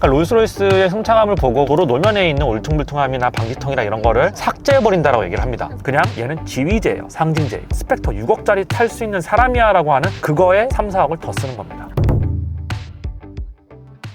그러니까 롤스로이스의 승차감을 보고 도로 노면에 있는 울퉁불퉁함이나 방지턱이나 이런 거를 삭제해버린다라고 얘기를 합니다. 그냥 얘는 지위제예요. 상징제. 스펙터 6억짜리 탈 수 있는 사람이야 라고 하는 그거에 3, 4억을 더 쓰는 겁니다.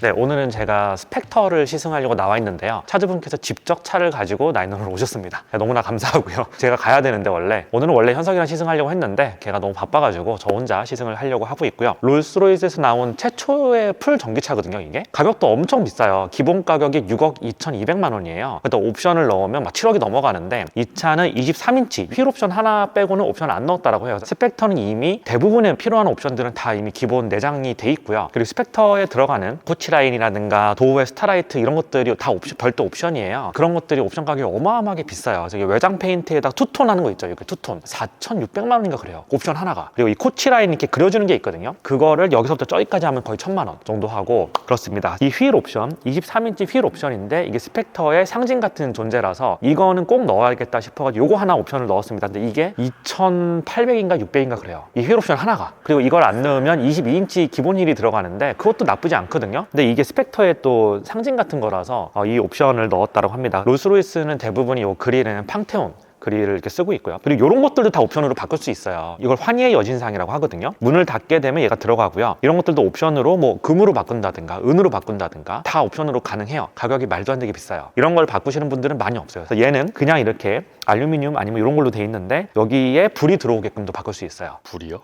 네, 오늘은 제가 스펙터를 시승하려고 나와 있는데요. 차주분께서 직접 차를 가지고 나인원으로 오셨습니다. 너무나 감사하고요. 제가 가야 되는데 오늘은 원래 현석이랑 시승하려고 했는데 걔가 너무 바빠가지고 저 혼자 시승을 하려고 하고 있고요. 롤스로이스에서 나온 최초의 풀 전기차거든요. 이게 가격도 엄청 비싸요. 기본 가격이 6억 2,200만 원이에요. 또 옵션을 넣으면 막 7억이 넘어가는데 이 차는 23인치 휠 옵션 하나 빼고는 옵션 안 넣었다고 해요. 스펙터는 이미 대부분의 필요한 옵션들은 다 이미 기본 내장이 돼 있고요. 그리고 스펙터에 들어가는 코치 라인이라든가 도어의 스타라이트 이런 것들이 다 별도 옵션이에요. 그런 것들이 옵션 가격이 어마어마하게 비싸요. 저기 외장 페인트에다 투톤 하는 거 있죠. 이렇게 투톤 4,600만 원인가 그래요. 옵션 하나가. 그리고 이 코치 라인 이렇게 그려주는 게 있거든요. 그거를 여기서부터 저기까지 하면 거의 1,000만 원 정도 하고 그렇습니다. 이 휠 옵션 23인치 휠 옵션인데 이게 스펙터의 상징 같은 존재라서 이거는 꼭 넣어야겠다 싶어가지고 요거 하나 옵션을 넣었습니다. 근데 이게 2,800인가 600인가 그래요. 이 휠 옵션 하나가. 그리고 이걸 안 넣으면 22인치 기본 휠이 들어가는데 그것도 나쁘지 않거든요. 근데 이게 스펙터의 또 상징 같은 거라서 이 옵션을 넣었다고 합니다. 롤스로이스는 대부분이 이 그릴에는 팡테온 그릴을 이렇게 쓰고 있고요. 그리고 이런 것들도 다 옵션으로 바꿀 수 있어요. 이걸 환희의 여신상이라고 하거든요. 문을 닫게 되면 얘가 들어가고요. 이런 것들도 옵션으로 뭐 금으로 바꾼다든가 은으로 바꾼다든가 다 옵션으로 가능해요. 가격이 말도 안 되게 비싸요. 이런 걸 바꾸시는 분들은 많이 없어요. 그래서 얘는 그냥 이렇게 알루미늄 아니면 이런 걸로 돼 있는데 여기에 불이 들어오게끔도 바꿀 수 있어요. 불이요?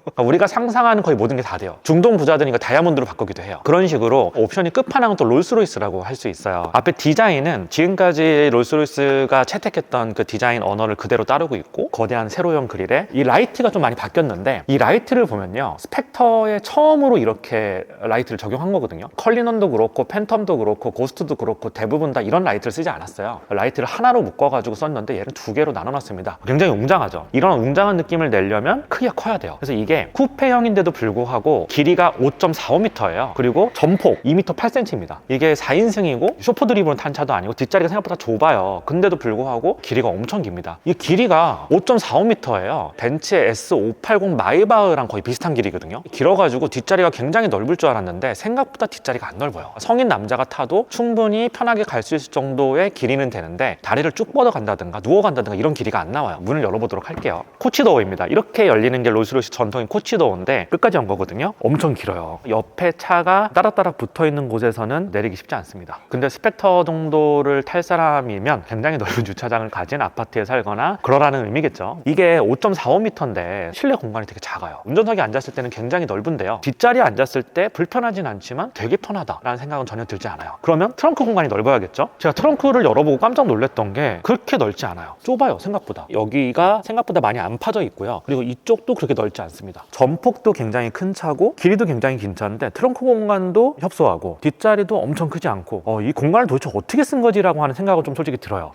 그러니까 우리가 상상하는 거의 모든 게 다 돼요. 중동 부자들은 이거 다이아몬드로 바꾸기도 해요. 그런 식으로 옵션이 끝판왕은 또 롤스로이스라고 할 수 있어요. 앞에 디자인은 지금까지 롤스로이스가 채택했던 그 디자인 언어를 그대로 따르고 있고 거대한 세로형 그릴에 이 라이트가 좀 많이 바뀌었는데 이 라이트를 보면요. 스펙터에 처음으로 이렇게 라이트를 적용한 거거든요. 컬리넌도 그렇고 팬텀도 그렇고 고스트도 그렇고 대부분 다 이런 라이트를 쓰지 않았어요. 라이트를 하나로 묶어가지고 썼는데 얘는 두 개로 나눠놨습니다. 굉장히 웅장하죠. 이런 웅장한 느낌을 내려면 크기가 커야 돼요. 그래서 이게 쿠페형인데도 불구하고 길이가 5.45m예요. 그리고 전폭 2m 8cm입니다. 이게 4인승이고 쇼프 드리브는 탄 차도 아니고 뒷자리가 생각보다 좁아요. 근데도 불구하고 길이가 엄청 깁니다. 이 길이가 5.45m예요. 벤츠의 S580 마이바흐랑 거의 비슷한 길이거든요. 길어가지고 뒷자리가 굉장히 넓을 줄 알았는데 생각보다 뒷자리가 안 넓어요. 성인 남자가 타도 충분히 편하게 갈 수 있을 정도의 길이는 되는데 다리를 쭉 뻗어 간다든가 누워 간다든가 이런 길이가 안 나와요. 문을 열어보도록 할게요. 코치도어입니다. 이렇게 열리는 게 롤스로이스 전통인 코치도어인데 끝까지 연 거거든요. 엄청 길어요. 옆에 차가 따닥따닥 붙어있는 곳에서는 내리기 쉽지 않습니다. 근데 스펙터 정도를 탈 사람이면 굉장히 넓은 주차장을 가진 아파트에 살거나 그러라는 의미겠죠. 이게 5.45m인데 실내 공간이 되게 작아요. 운전석에 앉았을 때는 굉장히 넓은데요. 뒷자리에 앉았을 때 불편하진 않지만 되게 편하다라는 생각은 전혀 들지 않아요. 그러면 트렁크 공간이 넓어야겠죠. 제가 트렁크를 열어보고 깜짝 놀랐던 게 그렇게 넓지 않아요. 좁아요. 생각보다. 여기가 생각보다 많이 안 파져 있고요. 그리고 이쪽도 그렇게 넓지 않습니다. 전폭도 굉장히 큰 차고 길이도 굉장히 긴 차인데 트렁크 공간도 협소하고 뒷자리도 엄청 크지 않고 이 공간을 도대체 어떻게 쓴 거지라고 하는 생각은 좀 솔직히 들어요.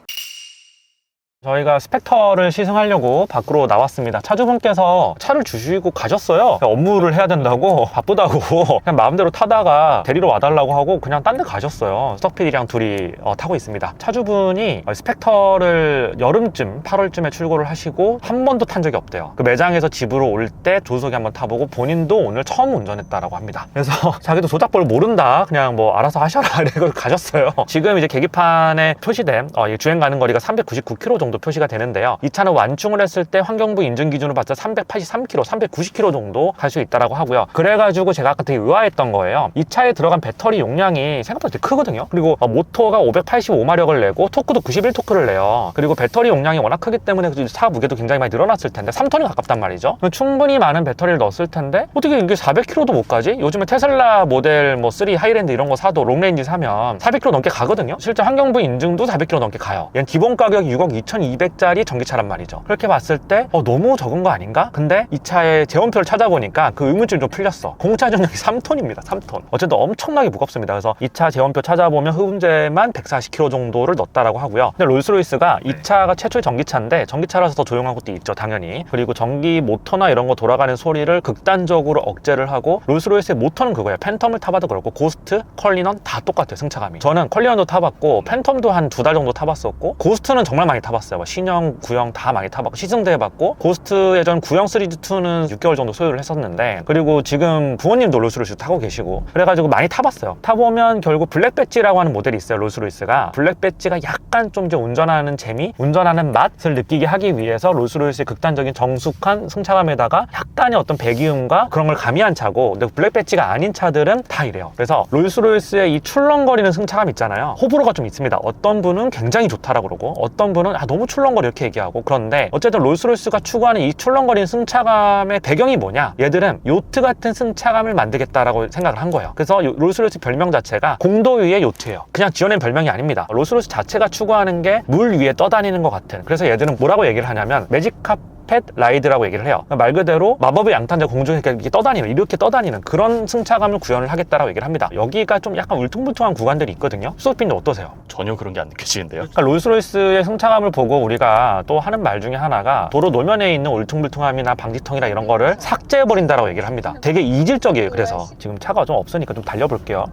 저희가 스펙터를 시승하려고 밖으로 나왔습니다. 차주분께서 차를 주시고 가셨어요. 업무를 해야 된다고 바쁘다고 그냥 마음대로 타다가 데리러 와달라고 하고 그냥 딴 데 가셨어요. 스톡PD랑 둘이 타고 있습니다. 차주분이 스펙터를 여름쯤 8월쯤에 출고를 하시고 한 번도 탄 적이 없대요. 그 매장에서 집으로 올 때 조수석에 한번 타보고 본인도 오늘 처음 운전했다라고 합니다. 그래서 자기도 조작법을 모른다 그냥 뭐 알아서 하셔라 이러고 가셨어요. 지금 이제 계기판에 표시된 주행 가는 거리가 399km 정도 표시가 되는데요. 이 차는 완충을 했을 때 환경부 인증 기준으로 봤을 때 383km, 390km 정도 갈 수 있다라고 하고요. 그래가지고 제가 아까 되게 의아했던 거예요. 이 차에 들어간 배터리 용량이 생각보다 되게 크거든요. 그리고 모터가 585마력을 내고 토크도 91토크를 내요. 그리고 배터리 용량이 워낙 크기 때문에 차 무게도 굉장히 많이 늘어났을 텐데 3톤이 가깝단 말이죠. 충분히 많은 배터리를 넣었을 텐데 어떻게 이게 400km도 못 가지? 요즘에 테슬라 모델 3 하이랜드 이런 거 사도 롱레인지 사면 400km 넘게 가거든요. 실제 환경부 인증도 400km 넘게 가요. 얘는 기본 가격이 6억 2,200짜리 전기차란 말이죠. 그렇게 봤을 때 너무 적은 거 아닌가? 근데 이 차의 제원표를 찾아보니까 그 의문점이 좀 풀렸어. 공차 전력이 3톤입니다. 3톤. 어쨌든 엄청나게 무겁습니다. 그래서 이 차 제원표 찾아보면 흡음재만 140km 정도를 넣었다라고 하고요. 근데 롤스로이스가 이 차가 최초의 전기차인데 전기차라서 더 조용한 것도 있죠. 당연히. 그리고 전기 모터나 이런 거 돌아가는 소리를 극단적으로 억제를 하고 롤스로이스의 모터는 그거예요. 팬텀을 타봐도 그렇고 고스트, 컬리넌 다 똑같아요. 승차감이. 저는 컬리넌도 타봤고 팬텀도 한 2달 정도 타봤었고 고스트는 정말 많이 타봤어요. 타봤어요. 뭐 신형, 구형 다 많이 타봤고 시승도 해봤고 고스트 예전 구형 시리즈 2는 6개월 정도 소유를 했었는데, 그리고 지금 부모님도 롤스로이스 타고 계시고 그래가지고 많이 타봤어요. 타보면 결국 블랙 배지라고 하는 모델이 있어요. 롤스로이스가 블랙 배지가 약간 좀 이제 운전하는 재미, 운전하는 맛을 느끼게 하기 위해서 롤스로이스의 극단적인 정숙한 승차감에다가 약간의 어떤 배기음과 그런 걸 가미한 차고, 근데 블랙 배지가 아닌 차들은 다 이래요. 그래서 롤스로이스의 이 출렁거리는 승차감 있잖아요. 호불호가 좀 있습니다. 어떤 분은 굉장히 좋다라고 그러고 어떤 분은 너무 출렁거려 이렇게 얘기하고. 그런데 어쨌든 롤스로이스가 추구하는 이 출렁거리는 승차감의 배경이 뭐냐, 얘들은 요트 같은 승차감을 만들겠다라고 생각을 한 거예요. 그래서 롤스로이스 별명 자체가 공도 위의 요트예요. 그냥 지어낸 별명이 아닙니다. 롤스로이스 자체가 추구하는 게 물 위에 떠다니는 것 같은, 그래서 얘들은 뭐라고 얘기를 하냐면 매직카 펫 라이드라고 얘기를 해요. 말 그대로 마법의 양탄자 공중에 이렇게 떠다니는 그런 승차감을 구현을 하겠다라고 얘기를 합니다. 여기가 좀 약간 울퉁불퉁한 구간들이 있거든요. 수석빈도 어떠세요? 전혀 그런 게 안 느껴지는데요. 그러니까 롤스로이스의 승차감을 보고 우리가 또 하는 말 중에 하나가 도로 노면에 있는 울퉁불퉁함이나 방지턱이나 이런 거를 삭제해버린다라고 얘기를 합니다. 되게 이질적이에요. 그래서 지금 차가 좀 없으니까 좀 달려볼게요.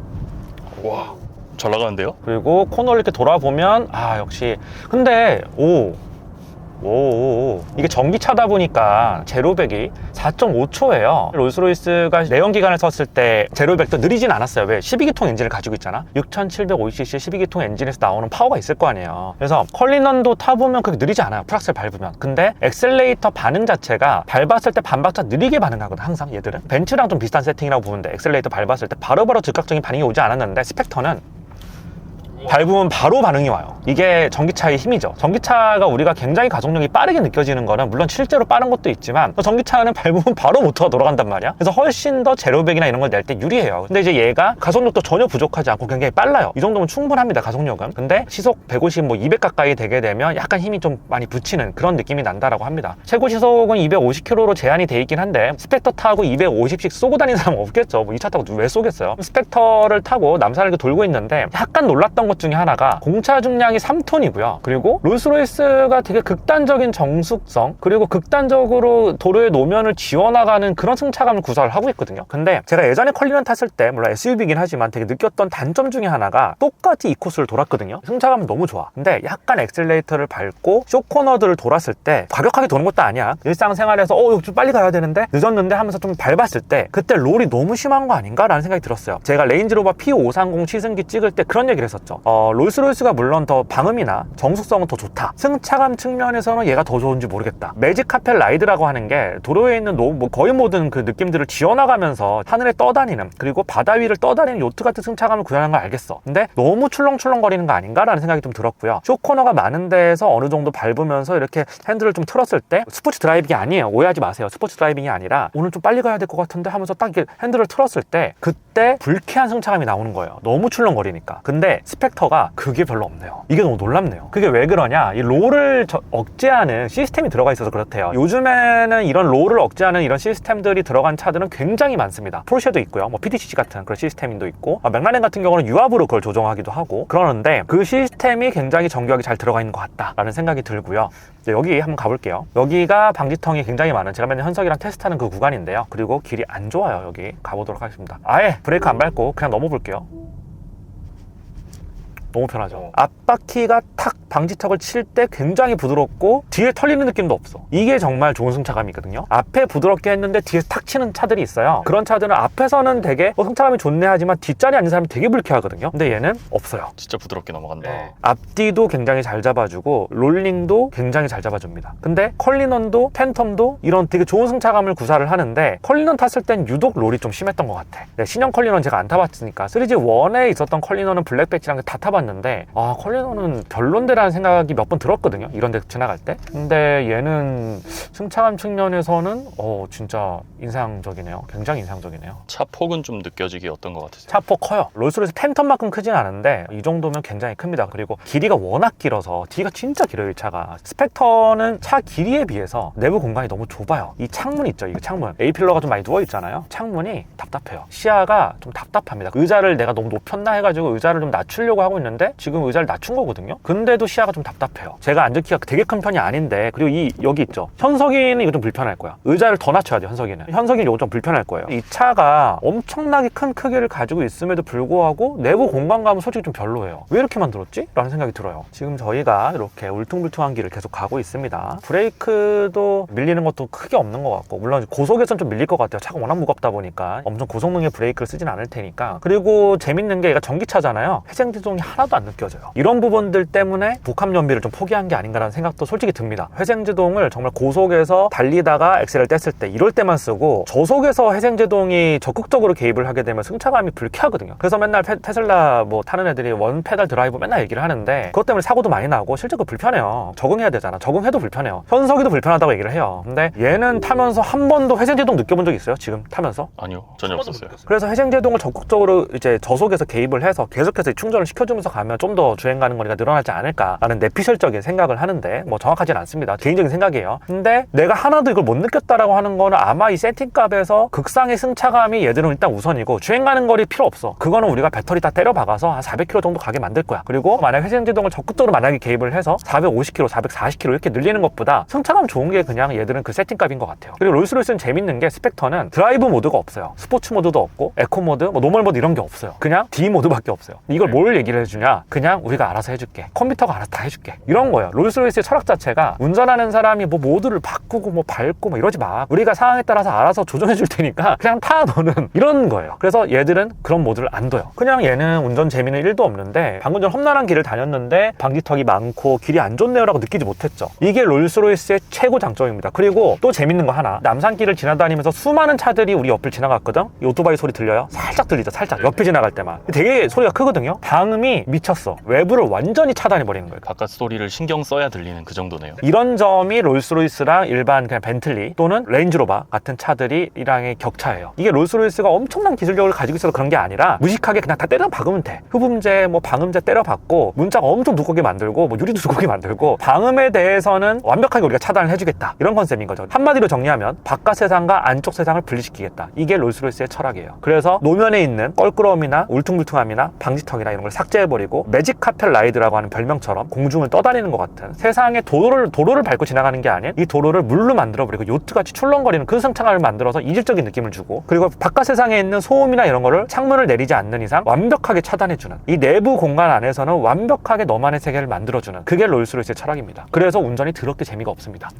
와, 잘 나가는데요? 그리고 코너를 이렇게 돌아보면 역시 근데 이게 전기차다 보니까 제로백이 4.5초예요. 롤스로이스가 내연기관을 썼을 때 제로백도 느리진 않았어요. 왜? 12기통 엔진을 가지고 있잖아. 6750cc 12기통 엔진에서 나오는 파워가 있을 거 아니에요. 그래서 컬리넌도 타보면 그렇게 느리지 않아요. 풀악셀 밟으면. 근데 엑셀레이터 반응 자체가 밟았을 때 반박자 느리게 반응하거든. 항상 얘들은 벤츠랑 좀 비슷한 세팅이라고 보면 돼. 엑셀레이터 밟았을 때 바로바로 즉각적인 반응이 오지 않았는데 스펙터는 밟으면 바로 반응이 와요. 이게 전기차의 힘이죠. 전기차가 우리가 굉장히 가속력이 빠르게 느껴지는 거는 물론 실제로 빠른 것도 있지만 전기차는 밟으면 바로 모터가 돌아간단 말이야. 그래서 훨씬 더 제로백이나 이런 걸 낼 때 유리해요. 근데 이제 얘가 가속력도 전혀 부족하지 않고 굉장히 빨라요. 이 정도면 충분합니다, 가속력은. 근데 시속 150, 200 가까이 되게 되면 약간 힘이 좀 많이 붙이는 그런 느낌이 난다라고 합니다. 최고 시속은 250km로 제한이 돼 있긴 한데 스펙터 타고 250씩 쏘고 다니는 사람은 없겠죠. 이 차 타고 왜 쏘겠어요? 스펙터를 타고 남산을 이렇게 돌고 있는데 약간 놀랐던 것 중에 하나가 공차 중량이 3톤이고요. 그리고 롤스로이스가 되게 극단적인 정숙성, 그리고 극단적으로 도로의 노면을 지워나가는 그런 승차감을 구사를 하고 있거든요. 근데 제가 예전에 컬리넌 탔을 때 물론 SUV이긴 하지만 되게 느꼈던 단점 중에 하나가 똑같이 이 코스를 돌았거든요. 승차감은 너무 좋아. 근데 약간 엑셀레이터를 밟고 쇼코너들을 돌았을 때 과격하게 도는 것도 아니야. 일상생활에서 여기 좀 빨리 가야 되는데 늦었는데 하면서 좀 밟았을 때 그때 롤이 너무 심한 거 아닌가라는 생각이 들었어요. 제가 레인지로버 P530 시승기 찍을 때 그런 얘기를 했었죠. 롤스로이스가 물론 더 방음이나 정숙성은 더 좋다. 승차감 측면에서는 얘가 더 좋은지 모르겠다. 매직 카펫 라이드라고 하는 게 도로에 있는 거의 모든 그 느낌들을 지어나가면서 하늘에 떠다니는, 그리고 바다 위를 떠다니는 요트 같은 승차감을 구현하는 걸 알겠어. 근데 너무 출렁출렁거리는 거 아닌가라는 생각이 좀 들었고요. 쇼코너가 많은 데에서 어느 정도 밟으면서 이렇게 핸들을 좀 틀었을 때 스포츠 드라이빙이 아니에요. 오해하지 마세요. 스포츠 드라이빙이 아니라 오늘 좀 빨리 가야 될 것 같은데 하면서 딱 이렇게 핸들을 틀었을 때 그때 불쾌한 승차감이 나오는 거예요. 너무 출렁거리니까. 근데 스펙터가 그게 별로 없네요. 이게 너무 놀랍네요. 그게 왜 그러냐, 이 롤을 억제하는 시스템이 들어가 있어서 그렇대요. 요즘에는 이런 롤을 억제하는 이런 시스템들이 들어간 차들은 굉장히 많습니다. 포르쉐도 있고요, PDCC 같은 그런 시스템도 있고, 맥라렌 같은 경우는 유압으로 그걸 조정하기도 하고 그러는데 그 시스템이 굉장히 정교하게 잘 들어가 있는 것 같다라는 생각이 들고요. 이제 여기 한번 가볼게요. 여기가 방지턱이 굉장히 많은, 제가 맨날 현석이랑 테스트하는 그 구간인데요. 그리고 길이 안 좋아요. 여기 가보도록 하겠습니다. 아예 브레이크 안 밟고 그냥 넘어볼게요. 너무 편하죠. 앞바퀴가 탁 방지턱을 칠 때 굉장히 부드럽고 뒤에 털리는 느낌도 없어. 이게 정말 좋은 승차감이거든요. 앞에 부드럽게 했는데 뒤에 탁 치는 차들이 있어요. 그런 차들은 앞에서는 되게 승차감이 좋네 하지만 뒷자리에 앉은 사람이 되게 불쾌하거든요. 근데 얘는 없어요. 진짜 부드럽게 넘어간다. 앞뒤도 굉장히 잘 잡아주고 롤링도 굉장히 잘 잡아줍니다. 근데 컬리넌도 팬텀도 이런 되게 좋은 승차감을 구사를 하는데 컬리넌 탔을 땐 유독 롤이 좀 심했던 것 같아. 신형 컬리넌 제가 안 타봤으니까 3G1에 있었던 컬리넌은 블랙 배지랑 다 타봤는데 컬리넌은 별론데라는 생각이 몇 번 들었거든요. 이런 데 지나갈 때. 근데 얘는 승차감 측면에서는 진짜 인상적이네요. 굉장히 인상적이네요. 차 폭은 좀 느껴지기 어떤 것 같으세요? 차폭 커요. 롤스로이스 팬텀만큼 크진 않은데 이 정도면 굉장히 큽니다. 그리고 길이가 워낙 길어서 뒤가 진짜 길어요. 이 차가. 스펙터는 차 길이에 비해서 내부 공간이 너무 좁아요. 이 창문 있죠. 이 창문. A필러가 좀 많이 누워있잖아요. 창문이 답답해요. 시야가 좀 답답합니다. 의자를 내가 너무 높였나 해가지고 의자를 좀 낮추려고 하고 있는데 있는데 지금 의자를 낮춘 거거든요. 근데도 시야가 좀 답답해요. 제가 앉은 키가 되게 큰 편이 아닌데, 그리고 여기 있죠. 현석이는 이거 좀 불편할 거야. 의자를 더 낮춰야 돼. 현석이는 이거 좀 불편할 거예요. 이 차가 엄청나게 큰 크기를 가지고 있음에도 불구하고 내부 공간감은 솔직히 좀 별로예요. 왜 이렇게 만들었지? 라는 생각이 들어요. 지금 저희가 이렇게 울퉁불퉁한 길을 계속 가고 있습니다. 브레이크도 밀리는 것도 크게 없는 것 같고, 물론 고속에선 좀 밀릴 것 같아요. 차가 워낙 무겁다 보니까 엄청 고성능의 브레이크를 쓰진 않을 테니까. 그리고 재밌는 게 얘가 전기차잖아요. 회생제동이 하나도 안 느껴져요. 이런 부분들 때문에 복합 연비를 좀 포기한 게 아닌가라는 생각도 솔직히 듭니다. 회생제동을 정말 고속에서 달리다가 엑셀을 뗐을 때, 이럴 때만 쓰고, 저속에서 회생제동이 적극적으로 개입을 하게 되면 승차감이 불쾌하거든요. 그래서 맨날 테슬라 뭐 타는 애들이 원 페달 드라이브 맨날 얘기를 하는데, 그것 때문에 사고도 많이 나고 실제 그 불편해요. 적응해야 되잖아. 적응해도 불편해요. 현석이도 불편하다고 얘기를 해요. 근데 얘는 타면서 한 번도 회생제동 느껴본 적 있어요? 지금 타면서? 아니요, 전혀 없었어요. 그래서 회생제동을 적극적으로 이제 저속에서 개입을 해서 계속해서 충전을 시켜주면서 가면 좀 더 주행 가는 거리가 늘어나지 않을까라는 내피셜적인 생각을 하는데, 뭐 정확하진 않습니다. 개인적인 생각이에요. 근데 내가 하나도 이걸 못 느꼈다라고 하는 거는 아마 이 세팅값에서 극상의 승차감이 얘들은 일단 우선이고, 주행 가는 거리 필요 없어. 그거는 우리가 배터리 다 때려 박아서 한 400km 정도 가게 만들 거야. 그리고 만약 회생제동을 적극적으로 만약에 개입을 해서 450km, 440km 이렇게 늘리는 것보다 승차감 좋은 게 그냥 얘들은 그 세팅값인 것 같아요. 그리고 롤스로이스는 재밌는 게, 스펙터는 드라이브 모드가 없어요. 스포츠 모드도 없고, 에코 모드, 뭐 노멀 모드 이런 게 없어요. 그냥 D 모드밖에 없어요. 이걸 뭘 얘기를 해주냐? 그냥 우리가 알아서 해줄게. 컴퓨터가 알아서 다 해줄게. 이런 거예요. 롤스로이스의 철학 자체가, 운전하는 사람이 뭐 모드를 바꾸고 뭐 밟고 뭐 이러지 마. 우리가 상황에 따라서 알아서 조정해 줄 테니까 그냥 타 너는. 이런 거예요. 그래서 얘들은 그런 모드를 안 둬요. 그냥 얘는 운전 재미는 1도 없는데, 방금 전 험난한 길을 다녔는데 방지턱이 많고 길이 안 좋네요라고 느끼지 못했죠. 이게 롤스로이스의 최고 장점입니다. 그리고 또 재밌는 거 하나, 남산길을 지나다니면서 수많은 차들이 우리 옆을 지나갔거든. 이 오토바이 소리 들려요? 살짝 들리죠. 살짝 옆에 지나갈 때만 되게 소리가 크거든요. 방음이 미쳤어. 외부를 완전히 차단해 버리는 거예요. 바깥 소리를 신경 써야 들리는 그 정도네요. 이런 점이 롤스로이스랑 일반 그냥 벤틀리 또는 레인지로버 같은 차들이랑의 격차예요. 이게 롤스로이스가 엄청난 기술력을 가지고 있어서 그런 게 아니라, 무식하게 그냥 다 때려 박으면 돼. 흡음재, 뭐 방음재 때려 박고, 문자가 엄청 두껍게 만들고, 뭐 유리도 두껍게 만들고, 방음에 대해서는 완벽하게 우리가 차단을 해주겠다, 이런 컨셉인 거죠. 한마디로 정리하면 바깥 세상과 안쪽 세상을 분리시키겠다. 이게 롤스로이스의 철학이에요. 그래서 노면에 있는 껄끄러움이나 울퉁불퉁함이나 방지턱이나 이런 걸 삭제해버리고, 매직 카펫 라이드라고 하는 별명처럼 공중을 떠다니는 것 같은, 세상의 도로를 밟고 지나가는 게 아닌 이 도로를 물로 만들어버리고 요트같이 출렁거리는 그 승차감을 만들어서 이질적인 느낌을 주고, 그리고 바깥 세상에 있는 소음이나 이런 거를 창문을 내리지 않는 이상 완벽하게 차단해주는, 이 내부 공간 안에서는 완벽하게 너만의 세계를 만들어주는, 그게 롤스로이스의 철학입니다. 그래서 운전이 더럽게 재미가 없습니다.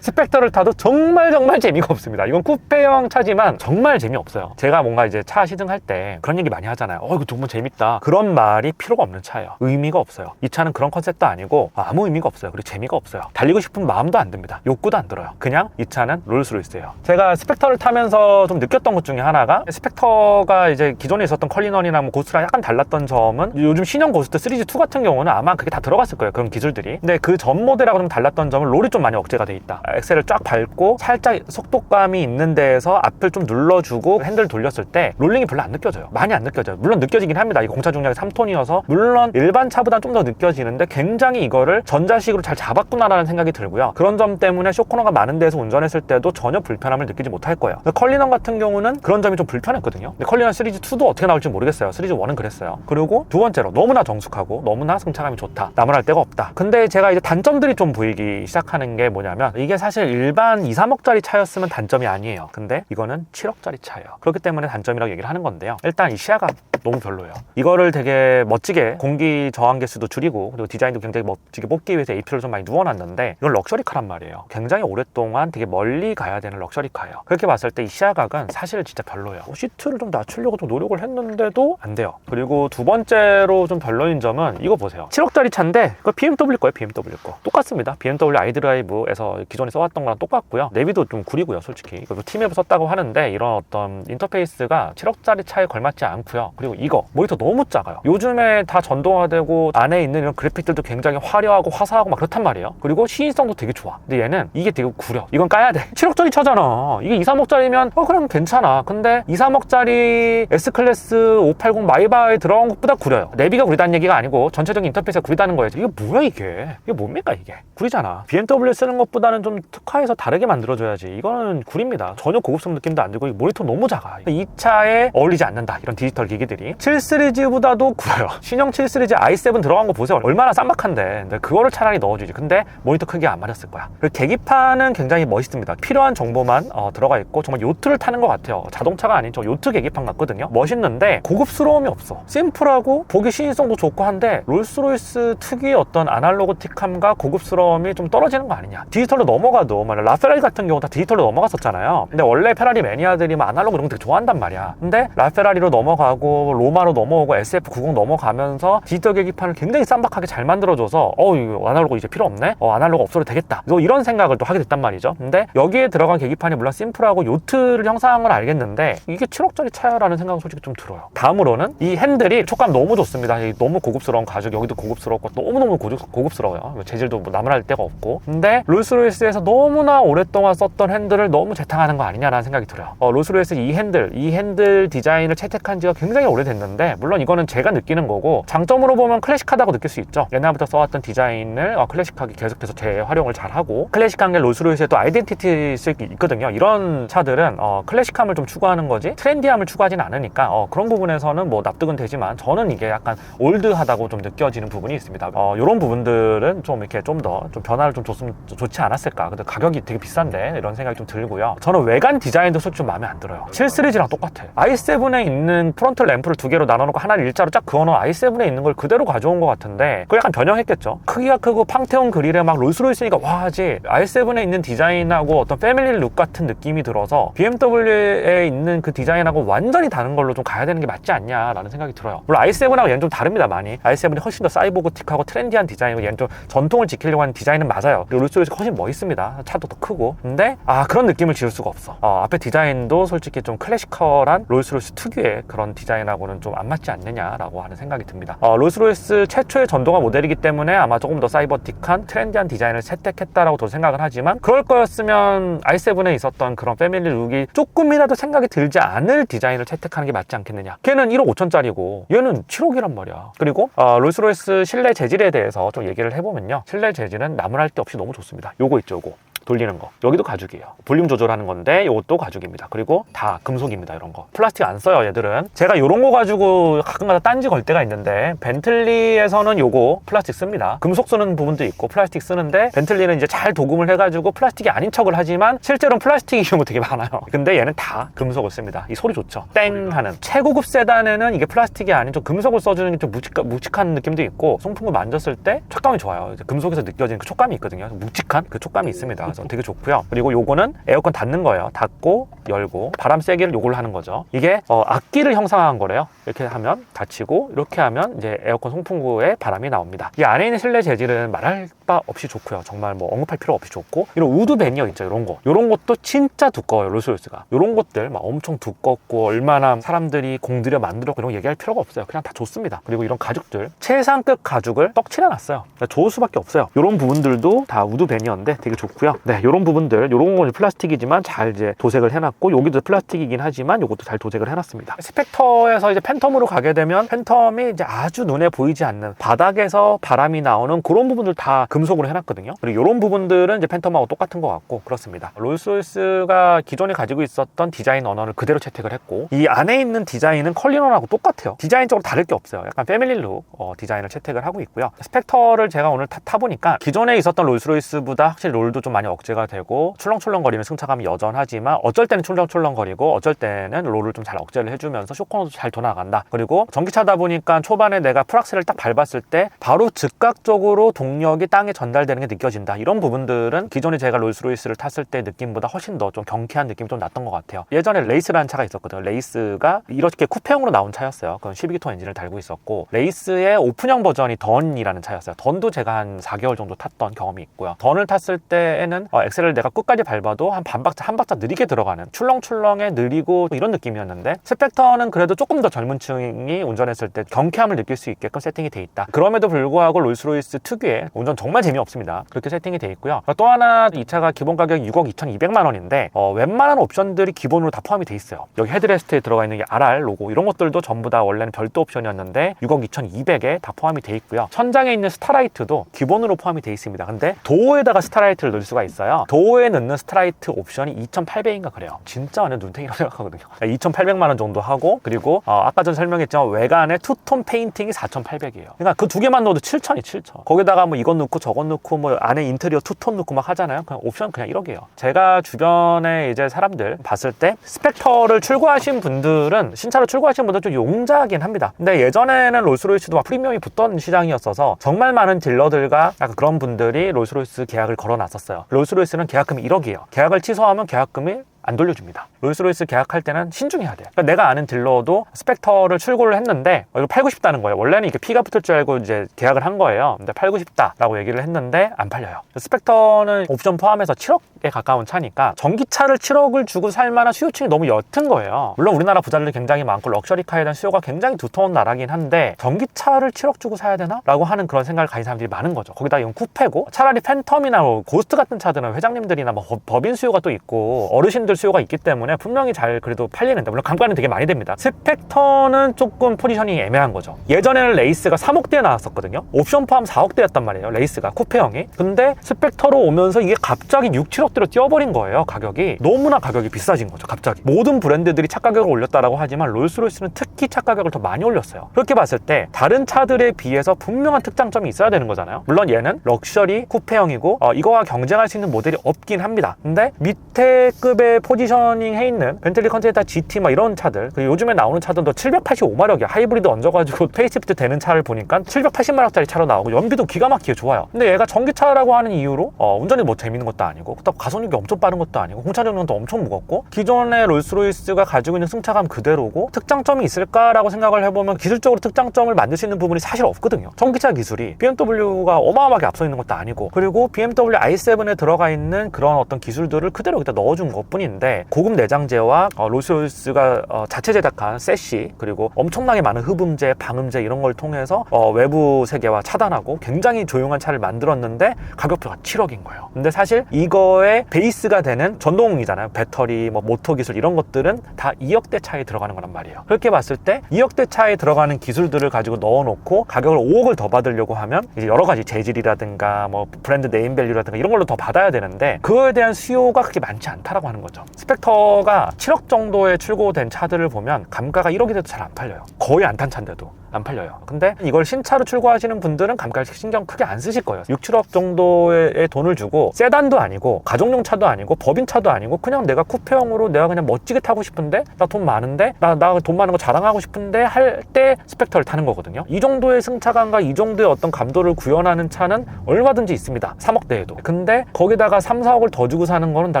스펙터를 타도 정말 재미가 없습니다. 이건 쿠페형 차지만 정말 재미없어요. 제가 뭔가 이제 차 시승할 때 그런 얘기 많이 하잖아요. 이거 너무 재밌다. 그런 말이 필요가 없는 차예요. 의미가 없어요. 이 차는 그런 컨셉도 아니고 아무 의미가 없어요. 그리고 재미가 없어요. 달리고 싶은 마음도 안 듭니다. 욕구도 안 들어요. 그냥 이 차는 롤스로이스예요. 제가 스펙터를 타면서 좀 느꼈던 것 중에 하나가, 스펙터가 이제 기존에 있었던 컬리넌이나 뭐 고스트랑 약간 달랐던 점은, 요즘 신형 고스트 시리즈 2 같은 경우는 아마 그게 다 들어갔을 거예요. 그런 기술들이. 근데 그 전 모델하고 좀 달랐던 점은 롤이 좀 많이 억제가 돼 있다. 엑셀을 쫙 밟고 살짝 속도감이 있는 데에서 앞을 좀 눌러주고 핸들 돌렸을 때 롤링이 별로 안 느껴져요. 많이 안 느껴져요. 물론 느껴지긴 합니다. 이 공차 중량이 3톤이어서 물론 일반 차보다 좀 더 느껴지는데, 굉장히 이거를 전자식으로 잘 잡았구나라는 생각이 들고요. 그런 점 때문에 쇼코너가 많은 데서 운전했을 때도 전혀 불편함을 느끼지 못할 거예요. 컬리넌 같은 경우는 그런 점이 좀 불편했거든요. 근데 컬리넌 시리즈 2도 어떻게 나올지 모르겠어요. 시리즈 1은 그랬어요. 그리고 두 번째로, 너무나 정숙하고 너무나 승차감이 좋다. 나무랄 데가 없다. 근데 제가 이제 단점들이 좀 보이기 시작하는 게 뭐냐면, 이게 사실 일반 2, 3억짜리 차였으면 단점이 아니에요. 근데 이거는 7억짜리 차예요. 그렇기 때문에 단점이라고 얘기를 하는 건데요. 일단 이 시야가 너무 별로예요. 이거를 되게 멋지게 공기 저항 개수도 줄이고, 그리고 디자인도 굉장히 멋지게 뽑기 위해서 AP를 좀 많이 누워놨는데, 이건 럭셔리카란 말이에요. 굉장히 오랫동안 되게 멀리 가야 되는 럭셔리카예요. 그렇게 봤을 때 이 시야각은 사실 진짜 별로예요. 시트를 좀 낮추려고 좀 노력을 했는데도 안 돼요. 그리고 두 번째로 좀 별로인 점은 이거 보세요. 7억짜리 차인데 이거 BMW 거예요. BMW 거 똑같습니다. BMW iDrive에서 기존에 써왔던 거랑 똑같고요. 내비도 좀 구리고요. 솔직히 이거 팀앱을 썼다고 하는데, 이런 어떤 인터페이스가 7억짜리 차에 걸맞지 않고요. 그리고 이거 모니터 너무 작아요. 요즘에 다 전동화되고 안에 있는 이런 그래픽들도 굉장히 화려하고 화사하고 막 그렇단 말이에요. 그리고 시인성도 되게 좋아. 근데 얘는 이게 되게 구려. 이건 까야 돼. 7억짜리 차잖아. 이게 2, 3억짜리면 그냥 괜찮아. 근데 2, 3억짜리 S클래스 580 마이바에 들어간 것보다 구려요. 내비가 구리다는 얘기가 아니고 전체적인 인터페이스가 구리다는 거예요. 이게 뭐야 이게? 이게 뭡니까 이게? 구리잖아. BMW 쓰는 것보다는 좀 특화해서 다르게 만들어줘야지. 이거는 구립니다. 전혀 고급스러운 느낌도 안 들고, 모니터 너무 작아. 이 차에 어울리지 않는다. 이런 디지털 기기들이. 7 시리즈보다도 구려요. 신형 7 시리즈 i7 들어간 거 보세요. 얼마나 쌈박한데. 근데 그거를 차라리 넣어주지. 근데 모니터 크기가 안 맞았을 거야. 그리고 계기판은 굉장히 멋있습니다. 필요한 정보만 들어가 있고 정말 요트를 타는 것 같아요. 자동차가 아닌 저 요트 계기판 같거든요. 멋있는데 고급스러움이 없어. 심플하고 보기 시인성도 좋고 한데 롤스로이스 특유의 어떤 아날로그틱함과 고급스러움이 좀 떨어지는 거 아니냐. 디지털로 넘어가도 라페라리 같은 경우 다 디지털로 넘어갔었잖아요. 근데 원래 페라리 매니아들이 아날로그 이런 거 되게 좋아한단 말이야. 근데 라페라리로 넘어가고 로마로 넘어오고 SF90 넘어가면서 디지털 계기판을 굉장히 쌈박하게 잘 만들어줘서 이거 아날로그 이제 필요 없네? 아날로그 없어도 되겠다. 이런 생각을 또 하게 됐단 말이죠. 근데 여기에 들어간 계기판이 물론 심플하고 요트를 형성한 건 알겠는데 이게 7억짜리 차야라는 생각은 솔직히 좀 들어요. 다음으로는 이 핸들이 촉감 너무 좋습니다. 너무 고급스러운 가죽, 여기도 고급스럽고 너무너무 고급스러워요. 재질도 나무랄 데가 없고. 근데 롤스로이스에서 너무나 오랫동안 썼던 핸들을 너무 재탕하는 거 아니냐라는 생각이 들어요. 롤스로이스 이 핸들 디자인을 채택한 지가 굉장히 오래됐는데 물론 이거는 제가 느끼는 거고 장점으로 보면 클래식하다고 느낄 수 있죠. 옛날부터 써왔던 디자인을 클래식하게 계속해서 재활용을 잘하고 클래식한 게 롤스로이스의 또 아이덴티티일 수 있거든요. 이런 차들은 클래식함을 좀 추구하는 거지 트렌디함을 추구하진 않으니까 그런 부분에서는 뭐 납득은 되지만 저는 이게 약간 올드하다고 좀 느껴지는 부분이 있습니다. 이런 부분들은 좀 이렇게 좀 더 좀 변화를 좀 줬으면 좋지 않았을까. 근데 가격이 되게 비싼데 이런 생각이 좀 들고요. 저는 외관 디자인도 솔직히 좀 마음에 안 들어요. 7 시리즈랑 똑같아. i7에 있는 프론트 램프를 두 개로 나눠놓고 하나를 일자로 쫙 그어놓은 i7에 있는 걸 그대로 가져온 것 같은데 그걸 약간 변형했겠죠. 크기가 크고 팡테온 그릴에 막 롤스로이스니까 와 하지 i7에 있는 디자인하고 어떤 패밀리 룩 같은 느낌이 들어서 BMW에 있는 그 디자인하고 완전히 다른 걸로 좀 가야 되는 게 맞지 않냐라는 생각이 들어요. 물론 i7하고 얘는 좀 다릅니다. 많이 i7이 훨씬 더 사이보그틱하고 트렌디한 디자인이고 얘는 좀 전통을 지키려고 하는 디자인은 맞아요. 그리고 롤스로이스 훨씬 멋있습니다. 차도 더 크고. 근데 그런 느낌을 지울 수가 없어. 앞에 디자인도 솔직히 좀 클래시컬한 롤스로이스 특유의 그런 디자인하고는 좀 안 맞지 않느냐라고 하는 생각이 듭니다. 롤스로이스 최초의 전동화 모델이기 때문에 아마 조금 더 사이버틱한 트렌디한 디자인을 채택했다라고 저도 생각을 하지만 그럴 거였으면 i7에 있었던 그런 패밀리 룩이 조금이라도 생각이 들지 않을 디자인을 채택하는 게 맞지 않겠느냐. 걔는 1억 5천짜리고 얘는 7억이란 말이야. 그리고 롤스로이스 실내 재질에 대해서 좀 얘기를 해보면요. 실내 재질은 나무랄 데 없이 너무 좋습니다. 요거 있죠, 요거. 돌리는 거. 여기도 가죽이에요. 볼륨 조절하는 건데 이것도 가죽입니다. 그리고 다 금속입니다. 이런 거. 플라스틱 안 써요, 얘들은. 제가 이런 거 가지고 가끔가다 딴지 걸 때가 있는데 벤틀리에서는 요거 플라스틱 씁니다. 금속 쓰는 부분도 있고 플라스틱 쓰는데 벤틀리는 이제 잘 도금을 해가지고 플라스틱이 아닌 척을 하지만 실제로는 플라스틱이 이런 거 되게 많아요. 근데 얘는 다 금속을 씁니다. 이 소리 좋죠? 땡 하는. 최고급 세단에는 이게 플라스틱이 아닌 좀 금속을 써주는 게 좀 묵직한 느낌도 있고 송풍구 만졌을 때 촉감이 좋아요. 금속에서 느껴지는 그 촉감이 있거든요. 묵직한 그 촉감이 있습니다. 되게 좋고요. 그리고 요거는 에어컨 닫는 거예요. 닫고 열고 바람 세기를 요걸로 하는 거죠. 이게 악기를 형상한 거래요. 이렇게 하면 닫히고 이렇게 하면 이제 에어컨 송풍구에 바람이 나옵니다. 이 안에 있는 실내 재질은 말할 바 없이 좋고요. 정말 뭐 언급할 필요 없이 좋고 이런 우드 베니어 있죠. 이런 거. 이런 것도 진짜 두꺼워요. 롤스로이스가. 이런 것들 막 엄청 두껍고 얼마나 사람들이 공들여 만들었고 이런 거 얘기할 필요가 없어요. 그냥 다 좋습니다. 그리고 이런 가죽들 최상급 가죽을 떡칠해 놨어요. 좋을 수밖에 없어요. 이런 부분들도 다 우드 베니어인데 되게 좋고요. 네, 이런 부분들, 이런 건 플라스틱이지만 잘 이제 도색을 해놨고 여기도 플라스틱이긴 하지만 이것도 잘 도색을 해놨습니다. 스펙터에서 이제 팬텀으로 가게 되면 팬텀이 이제 아주 눈에 보이지 않는 바닥에서 바람이 나오는 그런 부분들 다 금속으로 해놨거든요. 그리고 이런 부분들은 이제 팬텀하고 똑같은 것 같고 그렇습니다. 롤스로이스가 기존에 가지고 있었던 디자인 언어를 그대로 채택을 했고 이 안에 있는 디자인은 컬리넌하고 똑같아요. 디자인적으로 다를 게 없어요. 약간 패밀리룩 디자인을 채택을 하고 있고요. 스펙터를 제가 오늘 타보니까 기존에 있었던 롤스로이스보다 확실히 롤도 좀 많이 억제가 되고 출렁출렁거리는 승차감이 여전하지만 어쩔 때는 출렁출렁거리고 어쩔 때는 롤을 좀 잘 억제를 해주면서 쇼코너도 잘 돌아간다. 그리고 전기차다 보니까 초반에 내가 풀악셀을 딱 밟았을 때 바로 즉각적으로 동력이 땅에 전달되는 게 느껴진다. 이런 부분들은 기존에 제가 롤스로이스를 탔을 때 느낌보다 훨씬 더 좀 경쾌한 느낌이 좀 났던 것 같아요. 예전에 레이스라는 차가 있었거든요. 레이스가 이렇게 쿠페형으로 나온 차였어요. 그건 12기통 엔진을 달고 있었고 레이스의 오픈형 버전이 던이라는 차였어요. 던도 제가 한 4개월 정도 탔던 경험이 있고요. 던을 탔을 때에는 엑셀을 내가 끝까지 밟아도 한 한 박자 느리게 들어가는 출렁출렁해 느리고 이런 느낌이었는데 스펙터는 그래도 조금 더 젊은 층이 운전했을 때 경쾌함을 느낄 수 있게끔 세팅이 돼 있다. 그럼에도 불구하고 롤스로이스 특유의 운전 정말 재미없습니다. 그렇게 세팅이 돼 있고요. 또 하나 이 차가 기본 가격이 6억 2,200만 원인데 웬만한 옵션들이 기본으로 다 포함이 돼 있어요. 여기 헤드레스트에 들어가 있는 게 RR 로고 이런 것들도 전부 다 원래는 별도 옵션이었는데 6억 2,200에 다 포함이 돼 있고요. 천장에 있는 스타라이트도 기본으로 포함이 돼 있습니다. 근데 도어에다가 스타라이트를 넣을 수가 있어요. 도어에 넣는 스트라이트 옵션이 2,800인가 그래요. 진짜 완전 눈탱이라고 생각하거든요. 2,800만 원 정도 하고, 그리고 아까 전 설명했지만 외관에 투톤 페인팅이 4,800이에요. 그러니까 그 두 개만 넣어도 7,000이 7,000. 거기다가 뭐 이것 넣고 저것 넣고 뭐 안에 인테리어 투톤 넣고 막 하잖아요. 그냥 옵션 그냥 1억이에요. 제가 주변에 이제 사람들 봤을 때 스펙터를 출고하신 분들은, 신차로 출고하신 분들은 좀 용자긴 합니다. 근데 예전에는 롤스로이스도 막 프리미엄이 붙던 시장이었어서 정말 많은 딜러들과 약간 그런 분들이 롤스로이스 계약을 걸어놨었어요. 롤스로이스는 계약금이 1억이에요. 계약을 취소하면 계약금이 안 돌려줍니다. 롤스로이스 계약할 때는 신중해야 돼요. 그러니까 내가 아는 딜러도 스펙터를 출고를 했는데 이거 팔고 싶다는 거예요. 원래는 이게 피가 붙을 줄 알고 이제 계약을 한 거예요. 근데 팔고 싶다라고 얘기를 했는데 안 팔려요. 스펙터는 옵션 포함해서 7억에 가까운 차니까 전기차를 7억을 주고 살 만한 수요층이 너무 옅은 거예요. 물론 우리나라 부자들이 굉장히 많고 럭셔리카에 대한 수요가 굉장히 두터운 나라긴 한데 전기차를 7억 주고 사야 되나? 라고 하는 그런 생각을 가진 사람들이 많은 거죠. 거기다 이건 쿠페고, 차라리 팬텀이나 뭐 고스트 같은 차들은 회장님들이나 뭐 법인 수요가 또 있고 어르신들 수요가 있기 때문에 분명히 잘 그래도 팔리는데, 물론 감가는 되게 많이 됩니다. 스펙터는 조금 포지셔닝이 애매한 거죠. 예전에는 레이스가 3억대에 나왔었거든요. 옵션 포함 4억대였단 말이에요. 레이스가, 쿠페형이. 근데 스펙터로 오면서 이게 갑자기 6, 7억대로 뛰어버린 거예요. 가격이 너무나 가격이 비싸진 거죠. 갑자기 모든 브랜드들이 차 가격을 올렸다라고 하지만 롤스로이스는 특히 차 가격을 더 많이 올렸어요. 그렇게 봤을 때 다른 차들에 비해서 분명한 특장점이 있어야 되는 거잖아요. 물론 얘는 럭셔리 쿠페형이고 이거와 경쟁할 수 있는 모델이 없긴 합니다. 근데 밑에 급의 포지셔닝 해 있는 벤틀리 컨티넨탈 GT 막 이런 차들, 그리고 요즘에 나오는 차들도 785마력이야. 하이브리드 얹어가지고 페이스리프트 되는 차를 보니까 780마력짜리 차로 나오고 연비도 기가 막히게 좋아요. 근데 얘가 전기차라고 하는 이유로 운전이 뭐 재밌는 것도 아니고, 그렇다고 가속력이 엄청 빠른 것도 아니고, 공차 정량도 엄청 무겁고, 기존의 롤스로이스가 가지고 있는 승차감 그대로고, 특장점이 있을까라고 생각을 해보면 기술적으로 특장점을 만들 수 있는 부분이 사실 없거든요. 전기차 기술이 BMW가 어마어마하게 앞서 있는 것도 아니고, 그리고 BMW i7에 들어가 있는 그런 어떤 기술들을 그대로 여기다 넣어준 것 뿐인데, 고급 내장재와 롤스로이스가 자체 제작한 세시, 그리고 엄청나게 많은 흡음재, 방음재 이런 걸 통해서 외부 세계와 차단하고 굉장히 조용한 차를 만들었는데 가격표가 7억인 거예요. 근데 사실 이거의 베이스가 되는 전동이잖아요. 배터리, 뭐 모터 기술 이런 것들은 다 2억대 차에 들어가는 거란 말이에요. 그렇게 봤을 때 2억대 차에 들어가는 기술들을 가지고 넣어놓고 가격을 5억을 더 받으려고 하면 이제 여러 가지 재질이라든가 뭐 브랜드 네임밸류라든가 이런 걸로 더 받아야 되는데, 그거에 대한 수요가 그렇게 많지 않다라고 하는 거죠. 스펙터가 7억 정도에 출고된 차들을 보면 감가가 1억이 돼도 잘 안 팔려요. 거의 안 탄 차인데도 안 팔려요. 근데 이걸 신차로 출고하시는 분들은 감가를 신경 크게 안 쓰실 거예요. 6, 7억 정도의 돈을 주고 세단도 아니고 가정용 차도 아니고 법인 차도 아니고 그냥 내가 쿠페형으로 내가 그냥 멋지게 타고 싶은데, 나 돈 많은데, 나 돈 많은 거 자랑하고 싶은데 할 때 스펙터를 타는 거거든요. 이 정도의 승차감과 이 정도의 어떤 감도를 구현하는 차는 얼마든지 있습니다. 3억대에도. 근데 거기다가 3, 4억을 더 주고 사는 거는 다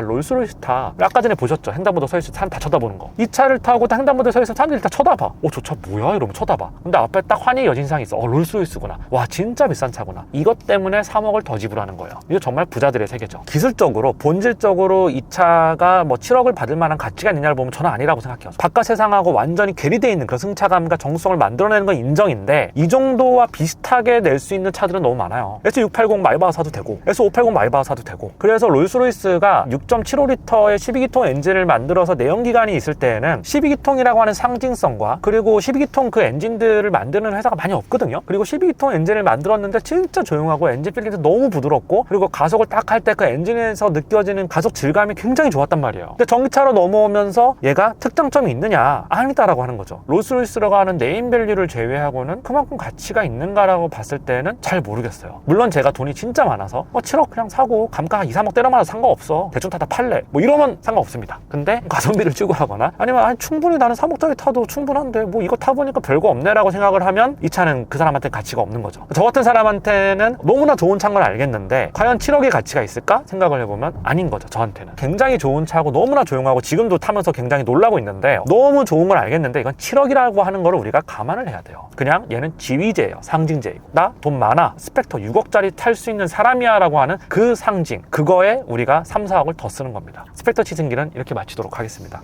롤스로이스 타. 아까 전에 보셨죠? 횡단보도 서 있을 때 사람 다 쳐다보는 거. 이 차를 타고 횡단보도에 서 있으면 사람들이 다 쳐다봐. 저 차 뭐야? 이러면 쳐다봐. 근데 앞에 딱 환희 여진상이 있어. 롤스로이스구나. 와, 진짜 비싼 차구나. 이것 때문에 3억을 더 지불하는 거예요. 이거 정말 부자들의 세계죠. 기술적으로, 본질적으로 이 차가 뭐 7억을 받을 만한 가치가 있느냐를 보면 저는 아니라고 생각해요. 바깥 세상하고 완전히 괴리되어 있는 그런 승차감과 정수성을 만들어내는 건 인정인데, 이 정도와 비슷하게 낼 수 있는 차들은 너무 많아요. S680 마이바흐 사도 되고, S580 마이바흐 사도 되고. 그래서 롤스로이스가 6.75L의 12기통 엔진을 만들어서 내연기관이 있을 때에는 12기통이라고 하는 상징성과, 그리고 12기통 그 엔진들을 만드는 회사가 많이 없거든요. 그리고 12기통 엔진을 만들었는데 진짜 조용하고 엔진 필링도 너무 부드럽고, 그리고 가속을 딱 할 때 그 엔진에서 느껴지는 가속 질감이 굉장히 좋았단 말이에요. 근데 전기차로 넘어오면서 얘가 특장점이 있느냐? 아니다라고 하는 거죠. 롤스로이스라고 하는 네임밸류를 제외하고는 그만큼 가치가 있는가라고 봤을 때는 잘 모르겠어요. 물론 제가 돈이 진짜 많아서 7억 그냥 사고 감가 2, 3억 때려맞아도 상관없어, 대충 타다 팔래, 뭐 이러면 상관없습니다. 근데 가성비를 추구하거나 아니면 충분히 나는 3억짜리 타도 충분한데 뭐 이거 타보니까 별거 없네 라고 생각을 하면 이 차는 그 사람한테 가치가 없는 거죠. 저 같은 사람한테는 너무나 좋은 차인 걸 알겠는데 과연 7억의 가치가 있을까 생각을 해보면 아닌 거죠. 저한테는 굉장히 좋은 차고 너무나 조용하고 지금도 타면서 굉장히 놀라고 있는데, 너무 좋은 걸 알겠는데 이건 7억이라고 하는 걸 우리가 감안을 해야 돼요. 그냥 얘는 지위제예요. 상징제이고, 나 돈 많아, 스펙터 6억짜리 탈 수 있는 사람이야 라고 하는 그 상징, 그거에 우리가 3, 4억을 더 쓰는 겁니다. 스펙터 치승기는 이렇게 마치도록 하겠습니다.